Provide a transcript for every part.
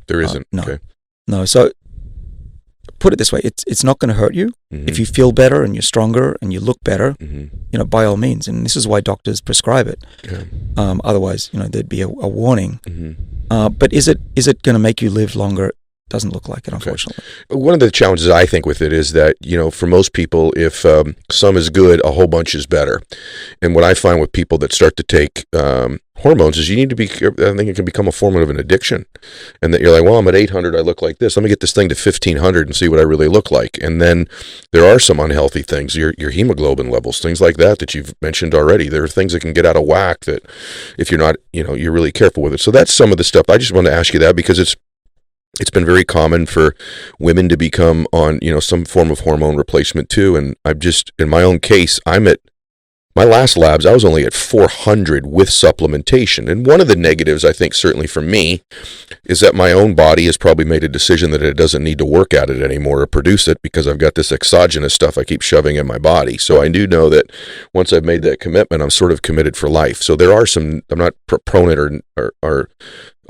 There isn't. No. Okay. No. So put it this way: it's not going to hurt you if you feel better and you're stronger and you look better. By all means, and this is why doctors prescribe it. Yeah. Otherwise, there'd be a warning. But is it going to make you live longer? Doesn't look like it, unfortunately. Okay. One of the challenges I think with it is that, for most people, if some is good, a whole bunch is better. And what I find with people that start to take hormones is you need to be, I think it can become a form of an addiction. And that you're like, well, I'm at 800, I look like this. Let me get this thing to 1500 and see what I really look like. And then there are some unhealthy things, your hemoglobin levels, things like that you've mentioned already. There are things that can get out of whack that if you're not, you're really careful with it. So that's some of the stuff. I just wanted to ask you that because it's been very common for women to become on, some form of hormone replacement too. And I'm just, in my own case, I'm at my last labs, I was only at 400 with supplementation. And one of the negatives, I think, certainly for me, is that my own body has probably made a decision that it doesn't need to work at it anymore or produce it because I've got this exogenous stuff I keep shoving in my body. So I do know that once I've made that commitment, I'm sort of committed for life. So there are some, I'm not proponent or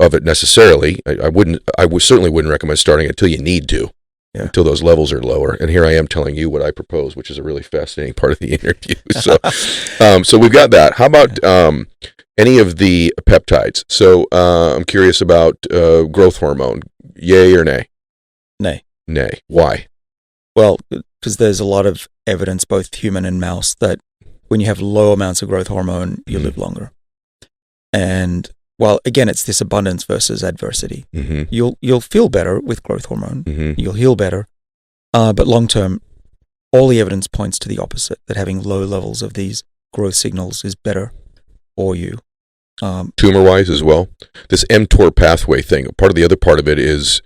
of it necessarily. I certainly wouldn't recommend starting it until you need to. Yeah. Until those levels are lower. And here I am telling you what I propose, which is a really fascinating part of the interview. So we've got that. How about any of the peptides? So I'm curious about growth hormone. Yay or nay? Nay. Nay. Why? Well, because there's a lot of evidence, both human and mouse, that when you have low amounts of growth hormone, you live longer. And well, again, it's this abundance versus adversity. You'll feel better with growth hormone. You'll heal better. But long term, all the evidence points to the opposite, that having low levels of these growth signals is better for you. Tumor-wise as well? This mTOR pathway thing, the other part of it is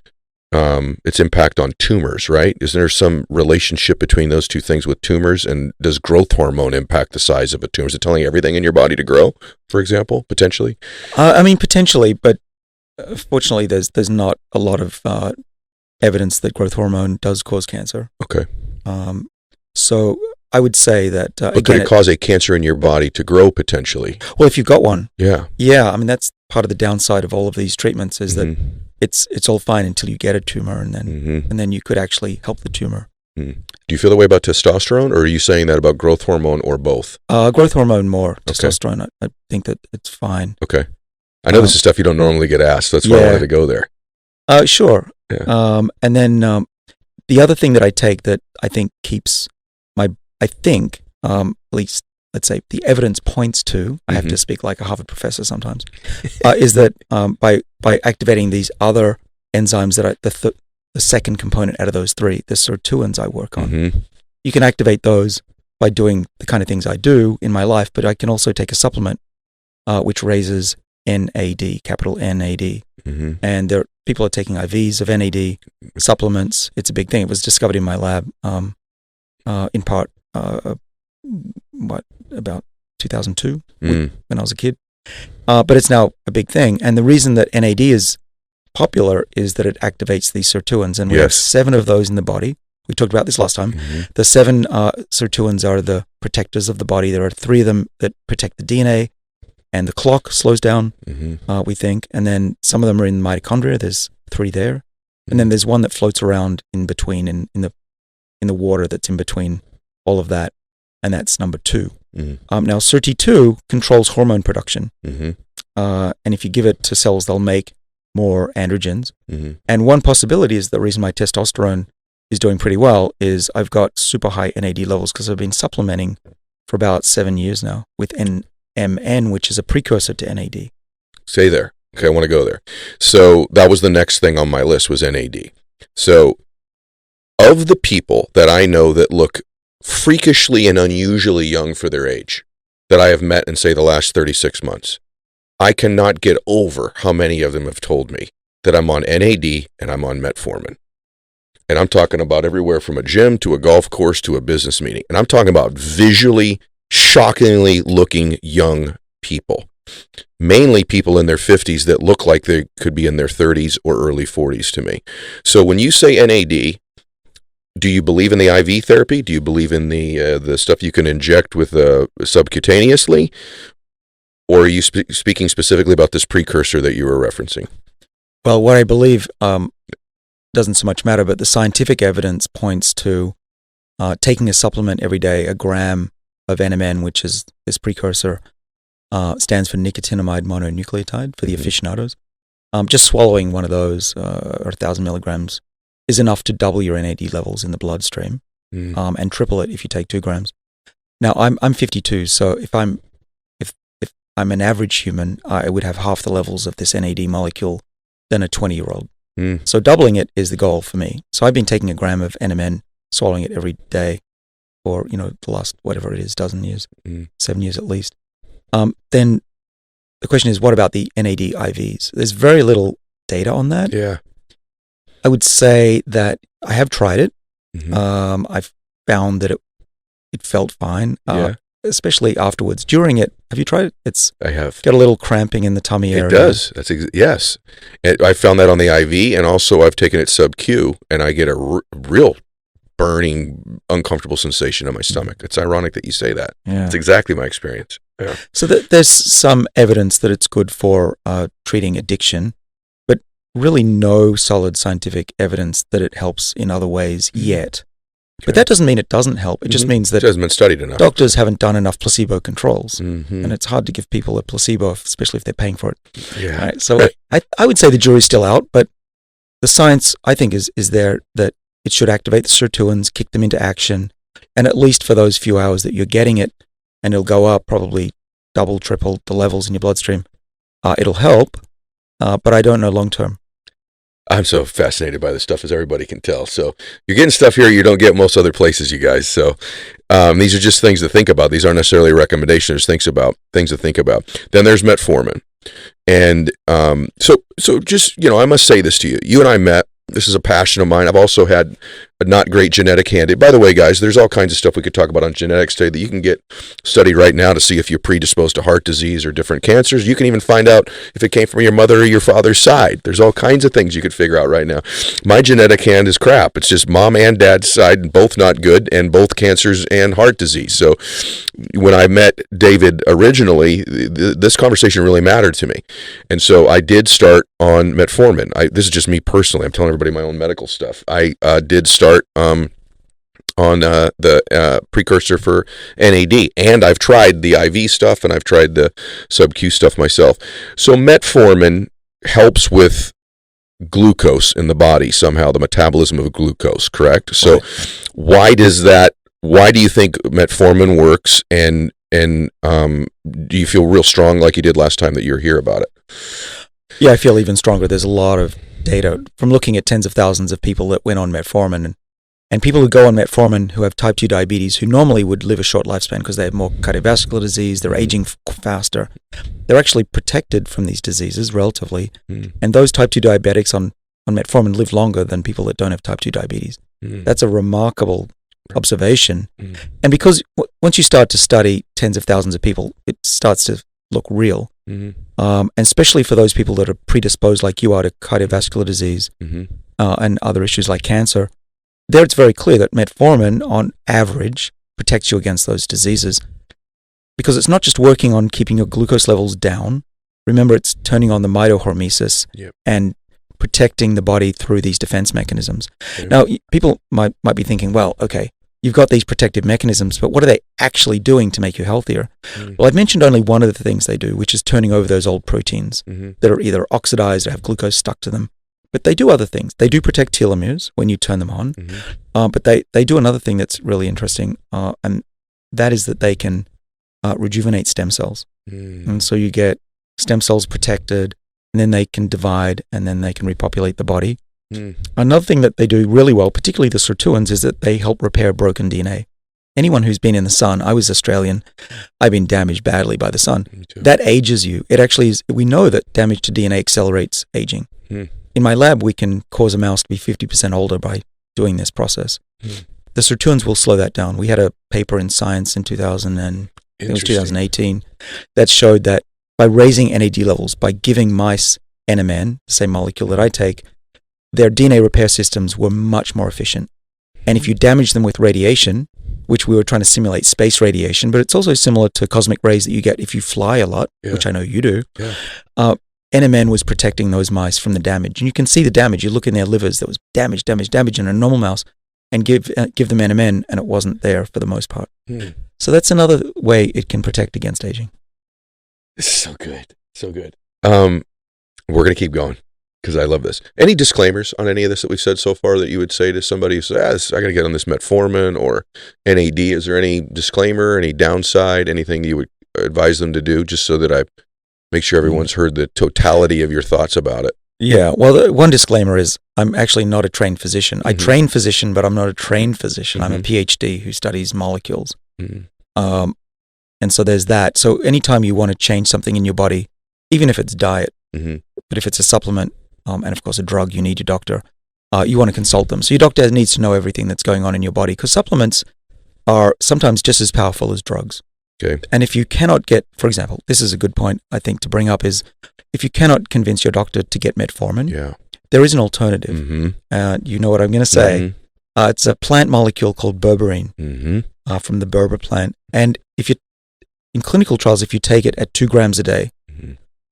its impact on tumors, right? Isn't there some relationship between those two things with tumors? And does growth hormone impact the size of a tumor? Is it telling everything in your body to grow, for example, potentially? Potentially, but fortunately, there's not a lot of evidence that growth hormone does cause cancer. Okay. So I would say that but could it cause a cancer in your body to grow potentially? Well, if you've got one, yeah. That's part of the downside of all of these treatments is that it's all fine until you get a tumor, and then you could actually help the tumor. Do you feel the way about testosterone, or are you saying that about growth hormone, or both? Growth hormone more. Okay. Testosterone, I think that it's fine. Okay. I know this is stuff you don't normally get asked. That's why I wanted to go there. Sure. Yeah. And then the other thing that I take that I think keeps at least, let's say, the evidence points to, I have to speak like a Harvard professor sometimes, is that by activating these other enzymes that are the second component out of those three, the sirtuins I work on, you can activate those by doing the kind of things I do in my life, but I can also take a supplement which raises NAD, capital NAD. And people are taking IVs of NAD supplements. It's a big thing. It was discovered in my lab in part, about 2002 when I was a kid. But it's now a big thing. And the reason that NAD is popular is that it activates these sirtuins. And we have 7 of those in the body. We talked about this last time. The 7 sirtuins are the protectors of the body. There are 3 of them that protect the DNA, and the clock slows down, we think. And then some of them are in mitochondria. There's 3 there. And then there's one that floats around in between in the water that's in between all of that, and that's number 2. Now, SIRT2 controls hormone production, and if you give it to cells, they'll make more androgens. And one possibility is the reason my testosterone is doing pretty well is I've got super high NAD levels because I've been supplementing for about 7 years now with NMN, which is a precursor to NAD. Stay there. Okay, I want to go there. So that was the next thing on my list was NAD. So of the people that I know that look freakishly and unusually young for their age that I have met in, say, the last 36 months, I cannot get over how many of them have told me that I'm on NAD and I'm on metformin. And I'm talking about everywhere from a gym to a golf course to a business meeting. And I'm talking about visually, shockingly looking young people. Mainly people in their 50s that look like they could be in their 30s or early 40s to me. So when you say NAD, do you believe in the IV therapy? Do you believe in the stuff you can inject with subcutaneously? Or are you speaking specifically about this precursor that you were referencing? Well, what I believe doesn't so much matter, but the scientific evidence points to taking a supplement every day, a gram of NMN, which is this precursor, stands for nicotinamide mononucleotide for the aficionados. Just swallowing one of those, or 1,000 milligrams, is enough to double your NAD levels in the bloodstream, and triple it if you take 2 grams. Now, I'm 52, so if I'm an average human, I would have half the levels of this NAD molecule than a 20-year-old. So doubling it is the goal for me. So I've been taking a gram of NMN, swallowing it every day for, the last, whatever it is, dozen years, 7 years at least. Then the question is, what about the NAD IVs? There's very little data on that. Yeah. I would say that I have tried it. I've found that it felt fine, especially afterwards. During it, have you tried it? I have. Got a little cramping in the tummy area. It does. Yes. I found that on the IV, and also I've taken it sub-Q, and I get a real burning, uncomfortable sensation in my stomach. It's ironic that you say that. Yeah. It's exactly my experience. Yeah. So there's some evidence that it's good for treating addiction, but really no solid scientific evidence that it helps in other ways yet. Okay. But that doesn't mean it doesn't help. It just means that it hasn't been studied enough. Doctors haven't done enough placebo controls, and it's hard to give people a placebo, especially if they're paying for it. Yeah. Right? So I would say the jury's still out, but the science, I think, is there that it should activate the sirtuins, kick them into action, and at least for those few hours that you're getting it, and it'll go up probably double, triple the levels in your bloodstream. It'll help, but I don't know long term. I'm so fascinated by this stuff, as everybody can tell. So you're getting stuff here you don't get most other places, you guys. So these are just things to think about. These aren't necessarily recommendations, things to think about. Then there's metformin. And so just, I must say this to you. You and I met. This is a passion of mine. I've also had a not great genetic candidate. By the way, guys, there's all kinds of stuff we could talk about on genetics today that you can get studied right now to see if you're predisposed to heart disease or different cancers. You can even find out if it came from your mother or your father's side. There's all kinds of things you could figure out right now. My genetic hand is crap. It's just mom and dad's side, both not good, and both cancers and heart disease. So when I met David originally, this conversation really mattered to me. And so I did start on metformin. This is just me personally. I'm telling everybody my own medical stuff. I did start on the precursor for NAD, and I've tried the IV stuff, and I've tried the sub-Q stuff myself. So metformin helps with glucose in the body somehow, the metabolism of glucose, correct? So why do you think metformin works, and do you feel real strong like you did last time that you were here about it? Yeah, I feel even stronger. There's a lot of data from looking at tens of thousands of people that went on metformin, and people who go on metformin who have type 2 diabetes, who normally would live a short lifespan because they have more cardiovascular disease, they're aging faster, they're actually protected from these diseases relatively, and those type 2 diabetics on metformin live longer than people that don't have type 2 diabetes. That's a remarkable observation, and because once you start to study tens of thousands of people, it starts to look real. And especially for those people that are predisposed like you are to cardiovascular disease and other issues like cancer, there it's very clear that metformin on average protects you against those diseases, because it's not just working on keeping your glucose levels down. Remember, it's turning on the mitohormesis and protecting the body through these defense mechanisms. Now, people might be thinking, well, okay, you've got these protective mechanisms, but what are they actually doing to make you healthier? Well, I've mentioned only one of the things they do, which is turning over those old proteins that are either oxidized or have glucose stuck to them. But they do other things. They do protect telomeres when you turn them on, but they do another thing that's really interesting, and that is that they can rejuvenate stem cells. And so you get stem cells protected, and then they can divide, and then they can repopulate the body. Another thing that they do really well, particularly the sirtuins, is that they help repair broken DNA. Anyone who's been in the sun, I was Australian, I've been damaged badly by the sun. That ages you. It actually is, we know that damage to DNA accelerates aging. In my lab, we can cause a mouse to be 50% older by doing this process. The sirtuins will slow that down. We had a paper in Science in 2018 that showed that by raising NAD levels, by giving mice NMN, the same molecule that I take, their DNA repair systems were much more efficient. And if you damage them with radiation, which we were trying to simulate space radiation, but it's also similar to cosmic rays that you get if you fly a lot, which I know you do, NMN was protecting those mice from the damage. And you can see the damage. You look in their livers, there was damage in a normal mouse, and give them NMN, and it wasn't there for the most part. So that's another way it can protect against aging. So good. So good. We're going to keep going because I love this. Any disclaimers on any of this that we've said so far that you would say to somebody who says, I got to get on this metformin or NAD? Is there any disclaimer, any downside, anything you would advise them to do, just so that I make sure everyone's heard the totality of your thoughts about it? Yeah. Well, one disclaimer is I'm actually not a trained physician. I train physician, but I'm not a trained physician. I'm a PhD who studies molecules. And so there's that. So anytime you want to change something in your body, even if it's diet, but if it's a supplement, and of course a drug, you need your doctor, you want to consult them. So your doctor needs to know everything that's going on in your body, because supplements are sometimes just as powerful as drugs. Okay. And if you cannot get, for example, this is a good point I think to bring up, is if you cannot convince your doctor to get metformin, there is an alternative. You know what I'm going to say. It's a plant molecule called berberine from the berber plant. And if you, in clinical trials, if you take it at 2 grams a day,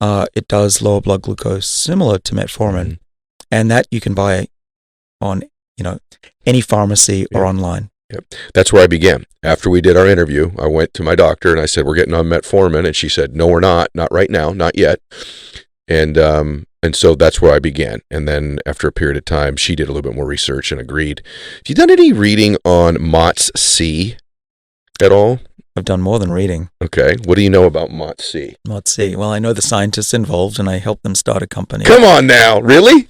it does lower blood glucose, similar to metformin, and that you can buy on any pharmacy or online. Yep. That's where I began. After we did our interview, I went to my doctor and I said, we're getting on metformin. And she said, no, we're not right now, not yet. And so that's where I began. And then after a period of time, she did a little bit more research and agreed. Have you done any reading on MOTS-C at all? I've done more than reading. Okay. What do you know about MOTS-C? MOTS-C. Well, I know the scientists involved, and I helped them start a company. Come on now. Really?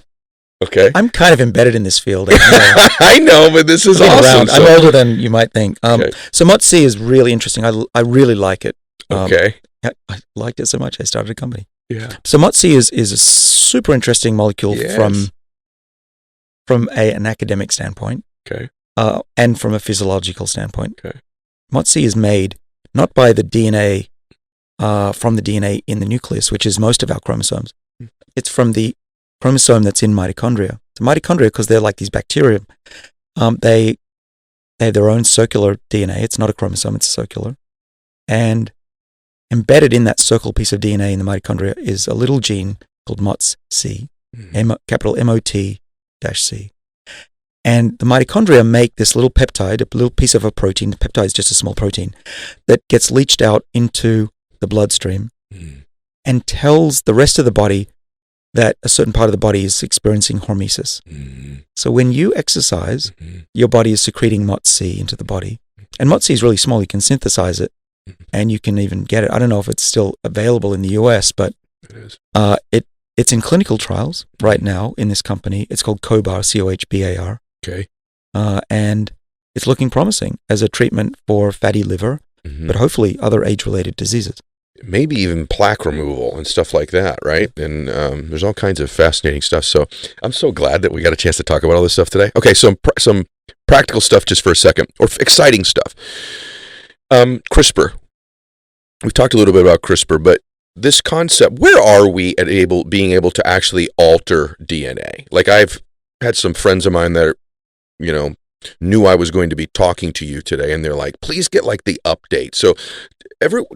Okay. I'm kind of embedded in this field. I know, but this is awesome. I'm older than you might think. So MOTS-C is really interesting. I really like it. Okay. I liked it so much I started a company. Yeah. So MOTS-C is a super interesting molecule from an academic standpoint. Okay. And from a physiological standpoint. Okay. MOTS-C is made not by the DNA, from the DNA in the nucleus, which is most of our chromosomes. It's from the chromosome that's in mitochondria. So mitochondria, because they're like these bacteria, they have their own circular DNA. It's not a chromosome, it's circular. And embedded in that circle piece of DNA in the mitochondria is a little gene called MOTS-C, capital M-O-T-C. And the mitochondria make this little peptide, a little piece of a protein. The peptide is just a small protein that gets leached out into the bloodstream and tells the rest of the body that a certain part of the body is experiencing hormesis. So when you exercise, your body is secreting MOTS-C into the body. And MOTS-C is really small. You can synthesize it, and you can even get it. I don't know if it's still available in the US, but it's in clinical trials right now in this company. It's called COHBAR, C-O-H-B-A-R. Okay. And it's looking promising as a treatment for fatty liver, but hopefully other age-related diseases. Maybe even plaque removal and stuff like that, right? And there's all kinds of fascinating stuff. So I'm so glad that we got a chance to talk about all this stuff today. Okay, some practical stuff just for a second, or exciting stuff. CRISPR. We've talked a little bit about CRISPR, but this concept, where are we at being able to actually alter DNA? Like, I've had some friends of mine that, knew I was going to be talking to you today, and they're like, please get like the update. So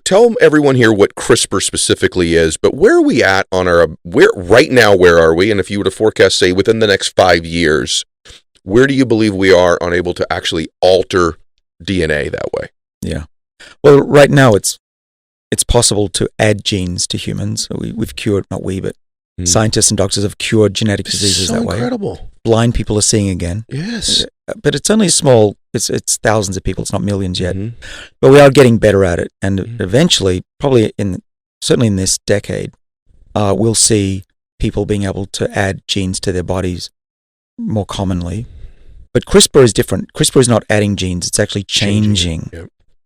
tell everyone here what CRISPR specifically is, but where are we at on where are we? And if you were to forecast, say, within the next 5 years, where do you believe we are on able to actually alter DNA that way? Yeah. Well, right now it's possible to add genes to humans. We've cured, not we, but scientists and doctors have cured genetic diseases that way. Incredible. Blind people are seeing again. Yes. But it's only small, it's thousands of people, it's not millions yet. But we are getting better at it. And eventually, probably certainly in this decade, we'll see people being able to add genes to their bodies more commonly. But CRISPR is different. CRISPR is not adding genes, it's actually changing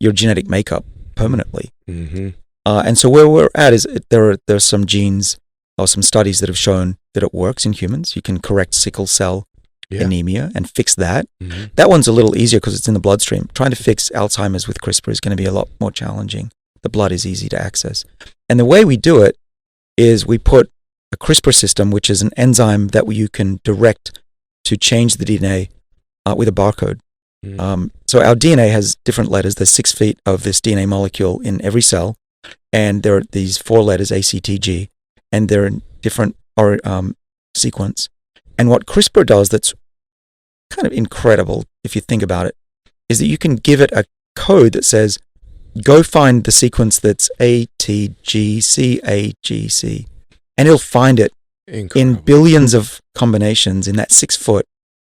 your genetic makeup permanently. And so where we're at is there are some genes or some studies that have shown that it works in humans. You can correct sickle cell anemia and fix that. That one's a little easier because it's in the bloodstream. Trying to fix Alzheimer's with CRISPR is going to be a lot more challenging. The blood is easy to access. And the way we do it is we put a CRISPR system, which is an enzyme that you can direct to change the DNA with a barcode. So our DNA has different letters. There's 6 feet of this DNA molecule in every cell. And there are these 4 letters, A, C, T, G. And they're different sequence. And what CRISPR does that's kind of incredible, if you think about it, is that you can give it a code that says, go find the sequence that's ATGCAGC, and it'll find it in billions of combinations in that 6 foot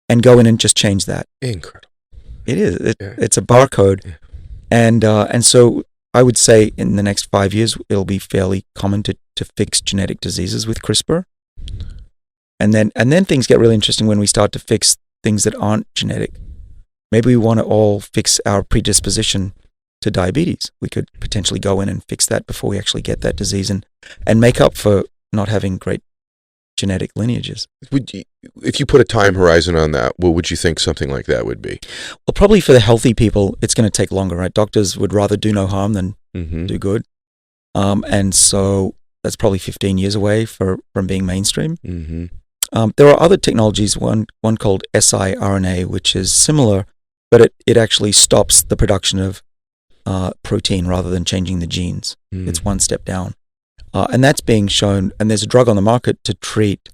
and go in and just change that. Incredible. It is. It's a barcode. Yeah. And so I would say in the next 5 years, it'll be fairly common to fix genetic diseases with CRISPR. And then things get really interesting when we start to fix things that aren't genetic. Maybe we want to all fix our predisposition to diabetes. We could potentially go in and fix that before we actually get that disease and make up for not having great genetic lineages. If you put a time horizon on that, what would you think something like that would be? Well, probably for the healthy people, it's going to take longer, right? Doctors would rather do no harm than do good. And so that's probably 15 years away from being mainstream. There are other technologies, one called siRNA, which is similar, but it actually stops the production of protein rather than changing the genes. It's one step down. And that's being shown, and there's a drug on the market to treat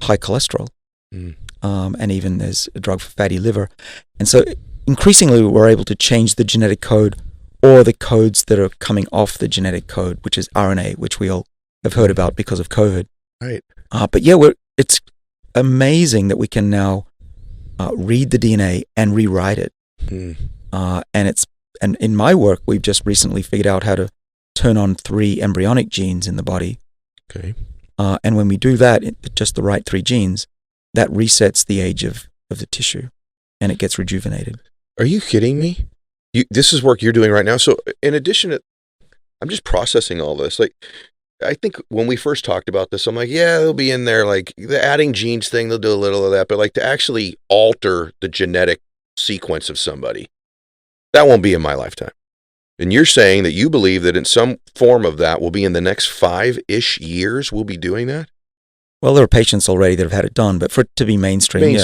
high cholesterol. And even there's a drug for fatty liver. And so increasingly we're able to change the genetic code or the codes that are coming off the genetic code, which is RNA, which we all have heard about because of COVID. Right. But yeah, it's amazing that we can now read the DNA and rewrite it. And in my work, we've just recently figured out how to turn on 3 embryonic genes in the body. Okay. And when we do that, just the right 3 genes, that resets the age of the tissue and it gets rejuvenated. Are you kidding me? This is work you're doing right now. So in addition to, I'm just processing all this. Like, I think when we first talked about this, I'm like, yeah, they'll be in there, like the adding genes thing, they'll do a little of that, but like to actually alter the genetic sequence of somebody, that won't be in my lifetime. And you're saying that you believe that in some form of that will be in the next 5-ish years we'll be doing that? Well, there are patients already that have had it done, but for it to be mainstream.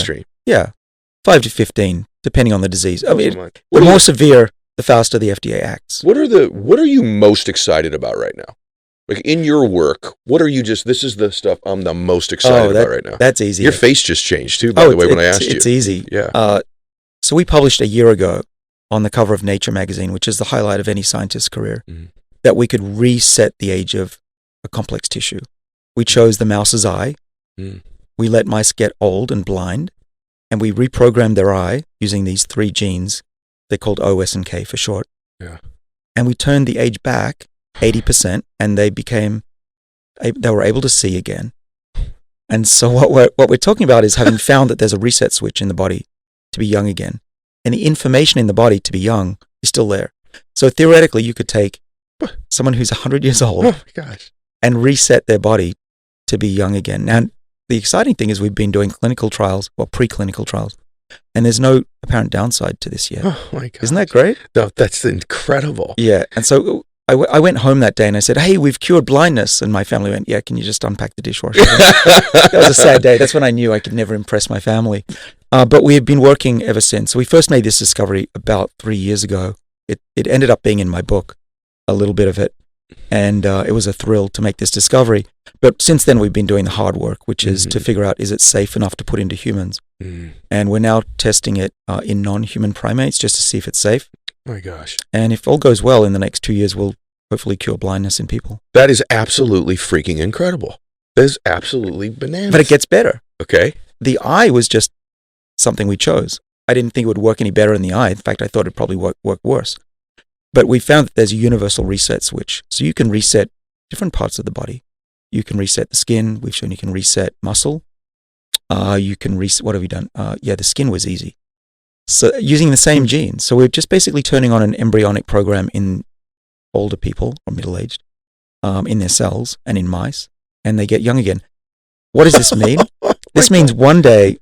Yeah. 5 to 15, depending on the disease. I mean, the more severe, the faster the FDA acts. What are you most excited about right now? Like in your work, what are you this is the stuff I'm the most excited about right now. That's easy. Your face just changed too, by the way, when I asked you. It's easy. Yeah. So we published a year ago on the cover of Nature magazine, which is the highlight of any scientist's career, that we could reset the age of a complex tissue. We chose the mouse's eye. We let mice get old and blind, and we reprogrammed their eye using these 3 genes. They're called O, S, and K for short. Yeah. And we turned the age back 80%, and they were able to see again. And so what we're talking about is having found that there's a reset switch in the body to be young again. And the information in the body to be young is still there. So theoretically, you could take someone who's 100 years old and reset their body to be young again. Now, the exciting thing is we've been doing clinical trials or preclinical trials, and there's no apparent downside to this yet. Oh, my God. Isn't that great? No, that's incredible. Yeah. And so I went home that day and I said, hey, we've cured blindness. And my family went, yeah, can you just unpack the dishwasher? That was a sad day. That's when I knew I could never impress my family. But we have been working ever since. So we first made this discovery about 3 years ago. It ended up being in my book, a little bit of it. And it was a thrill to make this discovery. But since then, we've been doing the hard work, which is to figure out, is it safe enough to put into humans? And we're now testing it in non-human primates just to see if it's safe. My gosh. And if all goes well, in the next 2 years, we'll hopefully cure blindness in people. That is absolutely freaking incredible. That is absolutely bananas. But it gets better. Okay. The eye was just something we chose. I didn't think it would work any better in the eye. In fact, I thought it'd probably work worse. But we found that there's a universal reset switch. So you can reset different parts of the body. You can reset the skin. We've shown you can reset muscle. You can reset, what have we done? The skin was easy. So using the same genes. So we're just basically turning on an embryonic program in older people or middle-aged in their cells and in mice, and they get young again. What does this mean? This means one day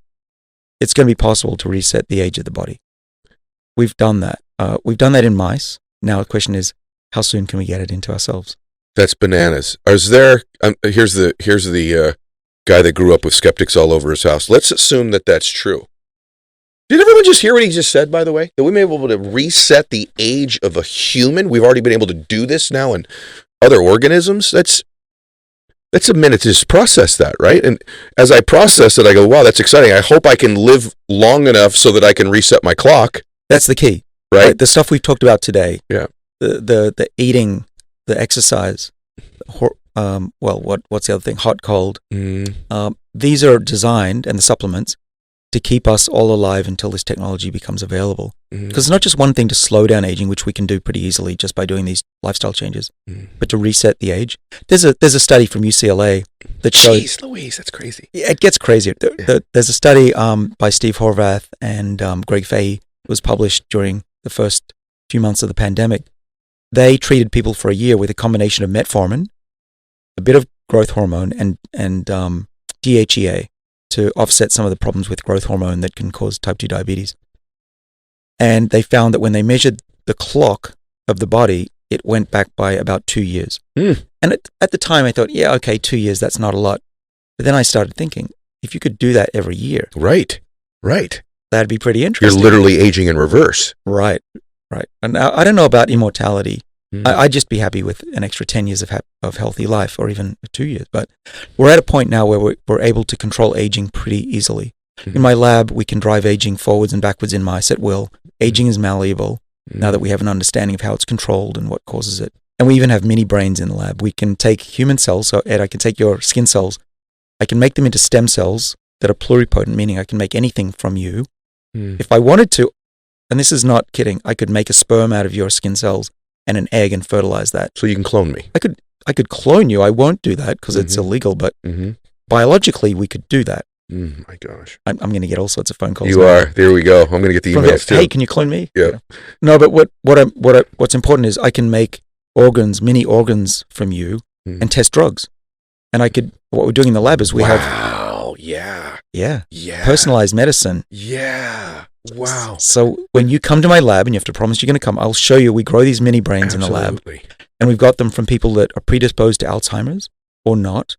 it's going to be possible to reset the age of the body. We've done that. We've done that in mice. Now the question is, how soon can we get it into ourselves? That's bananas. Here's the guy that grew up with skeptics all over his house. Let's assume that that's true. Did everyone just hear what he just said, by the way? That we may be able to reset the age of a human? We've already been able to do this now in other organisms? That's a minute to just process that, right? And as I process it, I go, wow, that's exciting. I hope I can live long enough so that I can reset my clock. That's the key, right? The stuff we've talked about today. Yeah. The eating, the exercise. What's the other thing? Hot, cold. These are designed, and the supplements, to keep us all alive until this technology becomes available. Because it's not just one thing to slow down aging, which we can do pretty easily just by doing these lifestyle changes, but to reset the age. There's a study from UCLA that shows. Jeez Louise, that's crazy. It gets crazier. There's a study by Steve Horvath and Greg Fahey. It was published during the first few months of the pandemic. They treated people for a year with a combination of metformin, a bit of growth hormone, and DHEA to offset some of the problems with growth hormone that can cause type 2 diabetes. And they found that when they measured the clock of the body, it went back by about 2 years. And at the time, I thought, yeah, okay, 2 years, that's not a lot. But then I started thinking, if you could do that every year. Right. That'd be pretty interesting. You're literally aging in reverse. Right. And I don't know about immortality. I'd just be happy with an extra 10 years of healthy life, or even 2 years. But we're at a point now where we're able to control aging pretty easily. In my lab, we can drive aging forwards and backwards in mice at will. Aging is malleable now that we have an understanding of how it's controlled and what causes it. And we even have mini brains in the lab. We can take human cells. So Ed, I can take your skin cells. I can make them into stem cells that are pluripotent, meaning I can make anything from you. If I wanted to, and this is not kidding, I could make a sperm out of your skin cells and an egg and fertilize that. So you can clone me. I could clone you. I won't do that because it's illegal, but biologically we could do that. My gosh. I'm going to get all sorts of phone calls. You are. There we go. I'm going to get the emails too. Hey, can you clone me? Yeah. No, but what's important is I can make mini organs from you and test drugs. And what we're doing in the lab is we have. Wow. Yeah. Personalized medicine. Yeah. Wow. So when you come to my lab, and you have to promise you're going to come, I'll show you, we grow these mini brains in the lab. And we've got them from people that are predisposed to Alzheimer's or not.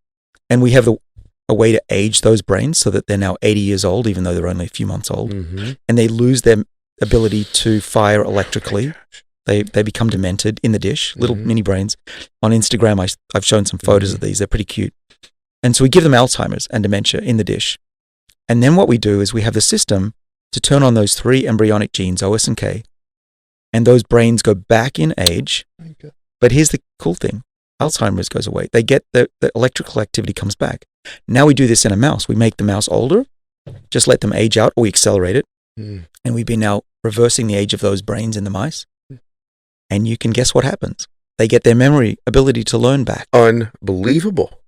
And we have a way to age those brains so that they're now 80 years old, even though they're only a few months old. And they lose their ability to fire electrically. They become demented in the dish, little mini brains. On Instagram, I've shown some photos of these. They're pretty cute. And so we give them Alzheimer's and dementia in the dish. And then what we do is we have the system to turn on those 3 embryonic genes, OS and K, and those brains go back in age. But here's the cool thing. Alzheimer's goes away. They get the electrical activity comes back. Now we do this in a mouse. We make the mouse older, just let them age out, or we accelerate it. And we've been now reversing the age of those brains in the mice. And you can guess what happens. They get their memory ability to learn back. Unbelievable.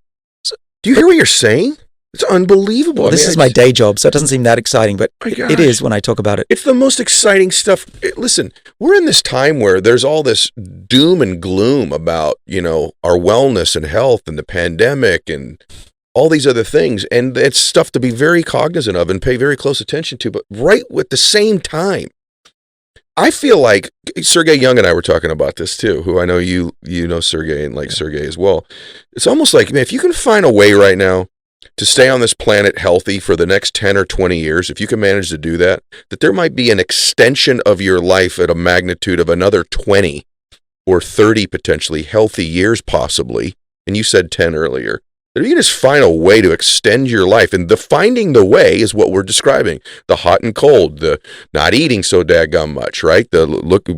Do you hear what you're saying? It's unbelievable. Well, this is my day job, so it doesn't seem that exciting, but it is when I talk about it. It's the most exciting stuff. Listen, we're in this time where there's all this doom and gloom about, our wellness and health and the pandemic and all these other things. And it's stuff to be very cognizant of and pay very close attention to. But right at the same time, I feel like Sergey Young and I were talking about this too, who I know you know Sergey and like Sergey as well. It's almost like, man, if you can find a way right now to stay on this planet healthy for the next 10 or 20 years, if you can manage to do that, that there might be an extension of your life at a magnitude of another 20 or 30 potentially healthy years possibly. And you said 10 earlier. That you can just find a way to extend your life. And the finding the way is what we're describing. The hot and cold, the not eating so daggum much, right? The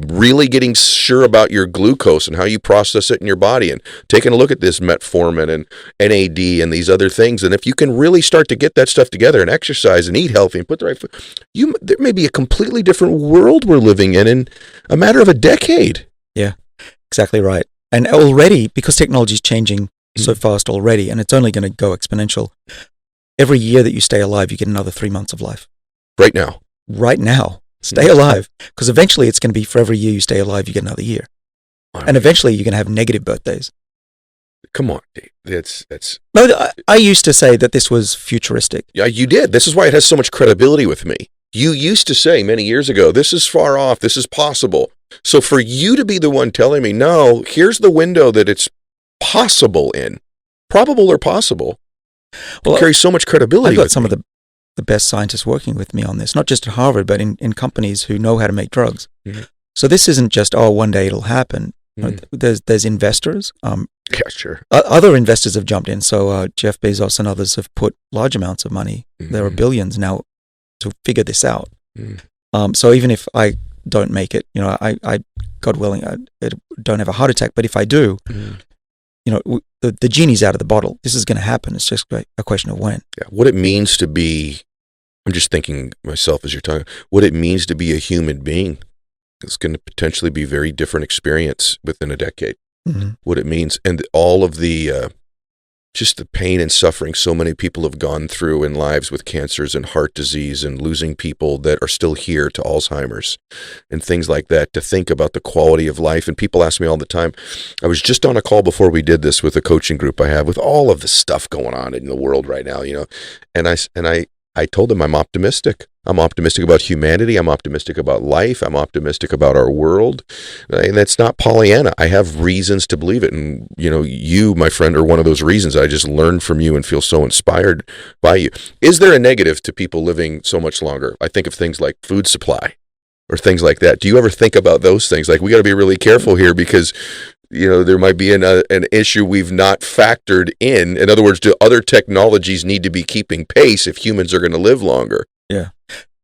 really getting sure about your glucose and how you process it in your body and taking a look at this metformin and NAD and these other things. And if you can really start to get that stuff together and exercise and eat healthy and put the right food, there may be a completely different world we're living in a matter of a decade. Yeah, exactly right. And already, because technology is changing so fast already, and it's only going to go exponential. Every year that you stay alive, you get another 3 months of life. Right now. Stay alive. Because eventually it's going to be for every year you stay alive, you get another year. And eventually you're going to have negative birthdays. Come on, Dave. That's. No, I used to say that this was futuristic. Yeah, you did. This is why it has so much credibility with me. You used to say many years ago, this is far off, this is possible. So for you to be the one telling me, no, here's the window that it's possible in, probable or possible, well, carries so much credibility. I've got some of the best scientists working with me on this, not just at Harvard, but in companies who know how to make drugs. So this isn't just, one day it'll happen. There's investors, Yeah, sure. Other investors have jumped in. So Jeff Bezos and others have put large amounts of money. Mm-hmm. There are billions now to figure this out. Mm. So even if I don't make it, I God willing, I don't have a heart attack. But if I do, the genie's out of the bottle. This is going to happen. It's just a question of when. Yeah. What it means to be, I'm just thinking myself as you're talking, what it means to be a human being is going to potentially be a very different experience within a decade. Mm-hmm. What it means, and all of the just the pain and suffering so many people have gone through in lives with cancers and heart disease and losing people that are still here to Alzheimer's and things like that, to think about the quality of life. And people ask me all the time, I was just on a call before we did this with a coaching group I have with all of the stuff going on in the world right now, and I told them I'm optimistic. I'm optimistic about humanity. I'm optimistic about life. I'm optimistic about our world. And that's not Pollyanna. I have reasons to believe it. And, you, my friend, are one of those reasons. I just learned from you and feel so inspired by you. Is there a negative to people living so much longer? I think of things like food supply or things like that. Do you ever think about those things? Like, we got to be really careful here because there might be an issue we've not factored in. In other words, do other technologies need to be keeping pace if humans are going to live longer? Yeah.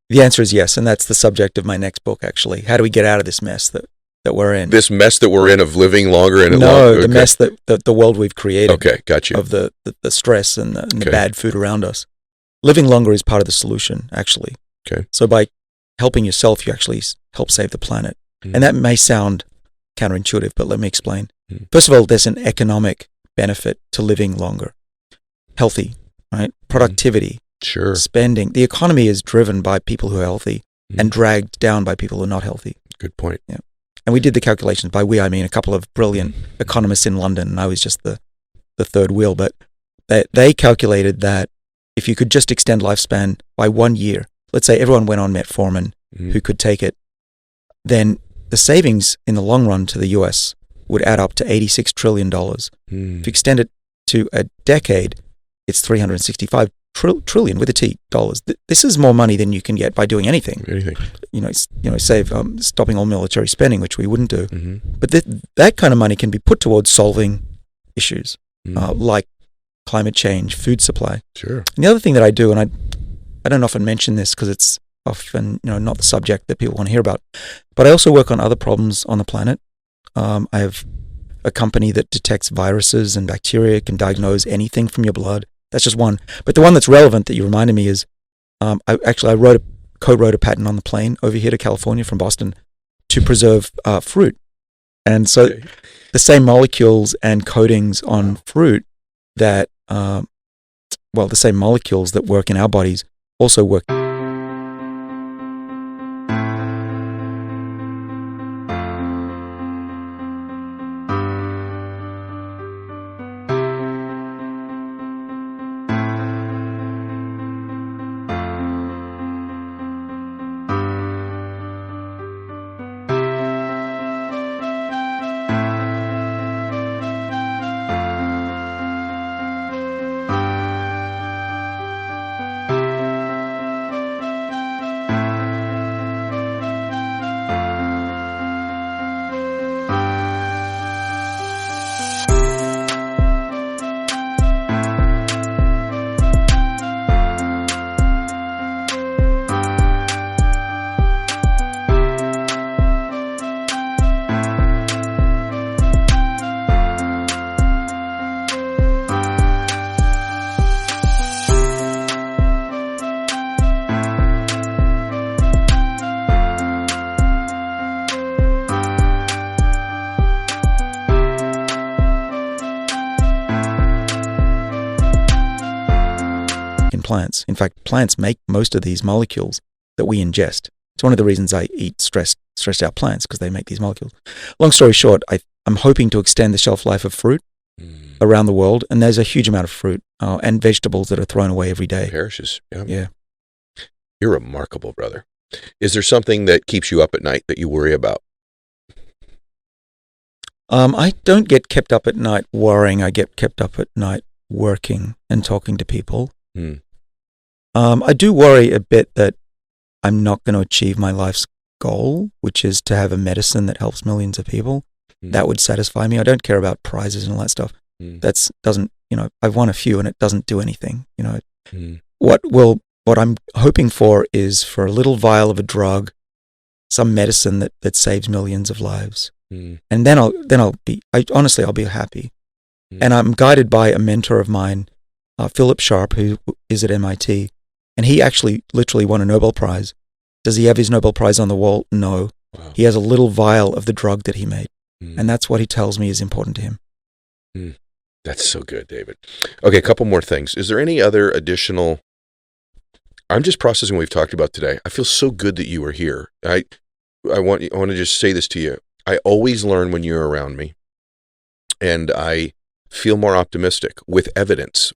The answer is yes, and that's the subject of my next book, actually. How do we get out of this mess that we're in? This mess that we're in of living longer and the mess that the world we've created. Okay, got you. Of the stress and the bad food around us. Living longer is part of the solution, actually. Okay. So by helping yourself, you actually help save the planet. Mm. And that may sound counterintuitive, but let me explain. Mm. First of all, there's an economic benefit to living longer. Healthy, right? Productivity. Sure. Spending. The economy is driven by people who are healthy and dragged down by people who are not healthy. Good point. Yeah. And we did the calculations. By we, I mean a couple of brilliant economists in London, and I was just the third wheel. But they calculated that if you could just extend lifespan by 1 year, let's say everyone went on metformin who could take it, then the savings in the long run to the US would add up to $86 trillion. If you extend it to a decade, it's $365 trillion with a T dollars. This is more money than you can get by doing anything. Save stopping all military spending, which we wouldn't do. Mm-hmm. But that kind of money can be put towards solving issues like climate change, food supply. Sure. And the other thing that I do, and I don't often mention this because it's often not the subject that people want to hear about, but I also work on other problems on the planet. I have a company that detects viruses and bacteria, can diagnose anything from your blood. That's just one. But the one that's relevant that you reminded me is, I co-wrote a patent on the plane over here to California from Boston to preserve fruit. And so the same molecules and coatings on fruit that, the same molecules that work in our bodies also work. Plants. In fact, plants make most of these molecules that we ingest. It's one of the reasons I eat stressed out plants, because they make these molecules. Long story short, I'm hoping to extend the shelf life of fruit around the world, and there's a huge amount of fruit and vegetables that are thrown away every day. Perishes. Yeah. You're remarkable, brother. Is there something that keeps you up at night that you worry about? I don't get kept up at night worrying. I get kept up at night working and talking to people. I do worry a bit that I'm not going to achieve my life's goal, which is to have a medicine that helps millions of people. that would satisfy me. I don't care about prizes and all that stuff. That's doesn't, I've won a few and it doesn't do anything. What I'm hoping for is for a little vial of a drug, some medicine that saves millions of lives. And then I'll be happy. And I'm guided by a mentor of mine, Philip Sharp, who is at MIT, and he actually literally won a Nobel Prize. Does he have his Nobel Prize on the wall? No. Wow. He has a little vial of the drug that he made. And that's what he tells me is important to him. That's so good, David. Okay, a couple more things. Is there any other additional... I'm just processing what we've talked about today. I feel so good that you are here. I want to just say this to you. I always learn when you're around me, and I feel more optimistic with evidence,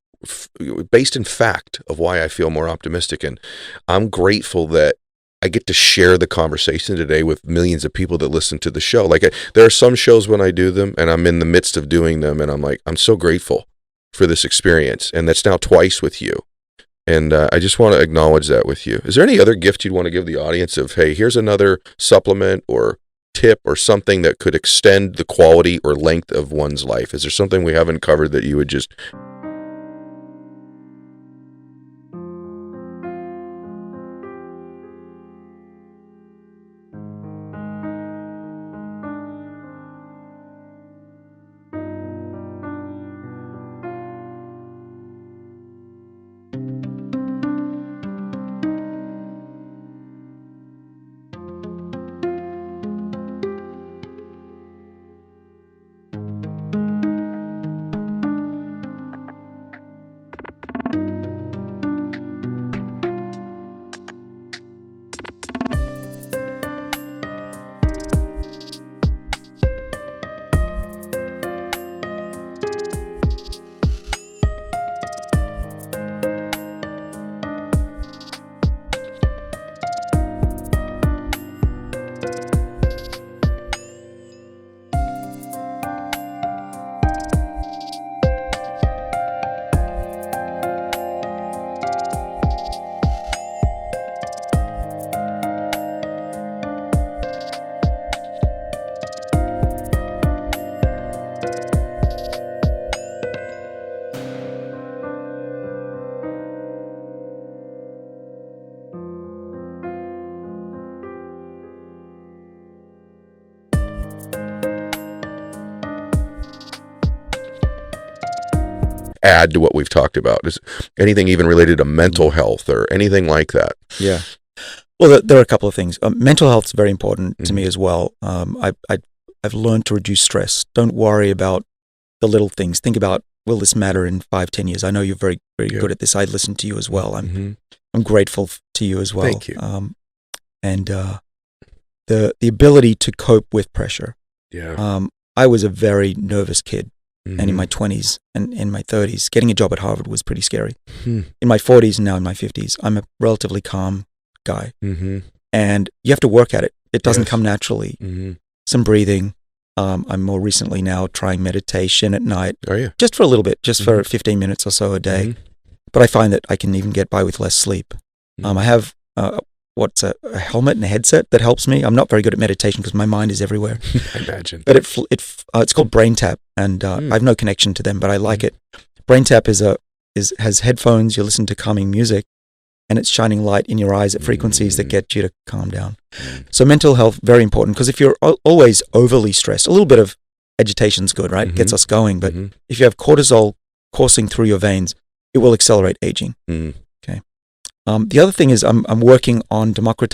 based in fact of why I feel more optimistic. And I'm grateful that I get to share the conversation today with millions of people that listen to the show. Like, there are some shows when I do them and I'm in the midst of doing them, and I'm like, I'm so grateful for this experience. And that's now twice with you. And I just want to acknowledge that with you. Is there any other gift you'd want to give the audience of, hey, here's another supplement or tip or something that could extend the quality or length of one's life? Is there something we haven't covered that you would just... add to what we've talked about? Is anything even related to mental health or anything like that? Yeah. Well, there are a couple of things. Mental health is very important to me as well. I've learned to reduce stress. Don't worry about the little things. Think about, will this matter in 5-10 years? I know you're very, very good at this. I listen to you as well. I'm grateful to you as well. Thank you. And the ability to cope with pressure. Yeah. I was a very nervous kid. And in my 20s and in my 30s, getting a job at Harvard was pretty scary. In my 40s and now in my 50s, I'm a relatively calm guy. And you have to work at it. It doesn't come naturally. Some breathing. I'm more recently now trying meditation at night. Are you? Just for a little bit, just for 15 minutes or so a day. But I find that I can even get by with less sleep. I have a helmet and a headset that helps me. I'm not very good at meditation because my mind is everywhere. I imagine. But it's called BrainTap, and I have no connection to them, but I like it. BrainTap has headphones. You listen to calming music, and it's shining light in your eyes at frequencies that get you to calm down. So mental health, very important, because if you're always overly stressed, a little bit of agitation's good, right? Gets us going. But if you have cortisol coursing through your veins, it will accelerate aging. Okay. The other thing is I'm working on democratizing